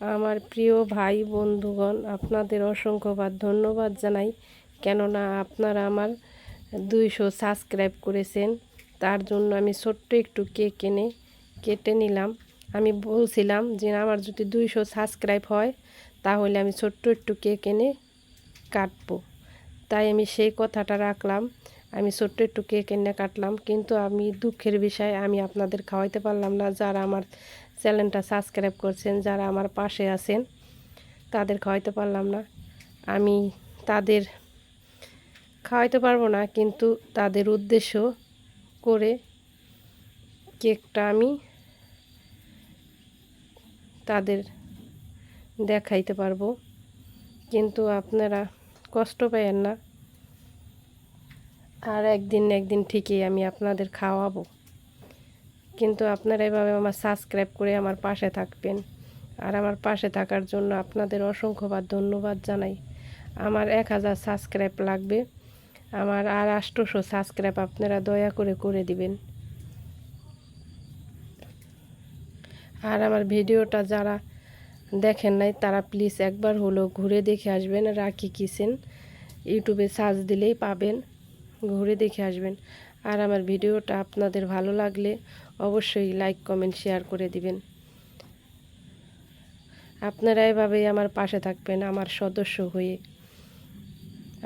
আমার প্রিয় ভাই বন্ধুগণ, আপনাদের অসংখ্যবার ধন্যবাদ জানাই। কেননা আপনারা আমার 200 সাবস্ক্রাইব করেছেন। তার জন্য আমি ছোট্ট একটু কেক কেটে নিলাম। আমি বলছিলাম যে আমার যদি 200 সাবস্ক্রাইব হয় তাহলে আমি ছোট্ট একটু কেক এনে কাটবো। তাই আমি সেই কথাটা রাখলাম। আমি ছোট্ট একটু কেক এনে কাটলাম, কিন্তু আমি দুঃখের বিষয় আমি আপনাদের খাওয়াইতে পারলাম না। যারা আমার চ্যানেলটা সাবস্ক্রাইব করছেন, যারা আমার পাশে আছেন, তাদের খাওয়াইতে পারলাম না। আমি তাদের খাওয়াইতে পারবো না, কিন্তু তাদের উদ্দেশ্য করে কেকটা আমি তাদের দেখাইতে পারবো। কিন্তু আপনারা কষ্ট পাইয়েন না, আর একদিন ঠিকই আমি আপনাদের খাওয়াবো। কিন্তু আপনারা এভাবে আমার সাবস্ক্রাইব করে আমার পাশে থাকবেন। আর আমার পাশে থাকার জন্য আপনাদের অসংখ্যবার ধন্যবাদ জানাই। আমার 1000 সাবস্ক্রাইব লাগবে। আমার আর 800 সাবস্ক্রাইব আপনারা দয়া করে দিবেন। আর আমার ভিডিওটা যারা দেখেন নাই তারা প্লিজ একবার হলো ঘুরে দেখে আসবেন। রাখি কিচেন ইউটিউবে সার্চ দিলেই পাবেন, ঘুরে দেখে আসবেন। আর আমার ভিডিওটা আপনাদের ভালো লাগলে অবশ্যই লাইক কমেন্ট শেয়ার করে দিবেন। আপনারা এভাবেই আমার পাশে থাকবেন আমার সদস্য হয়ে।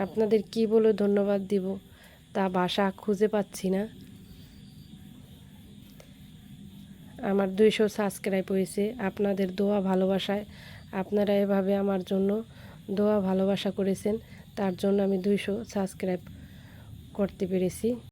আপনাদের কি বলে ধন্যবাদ দিব তা ভাষা খুঁজে পাচ্ছি না। আমার 200 সাবস্ক্রাইব হয়েছে আপনাদের দোয়া ভালোবাসায়। আপনারা এভাবে আমার জন্য দোয়া ভালোবাসা করেছেন, তার জন্য আমি 200 সাবস্ক্রাইব করতে পেরেছি।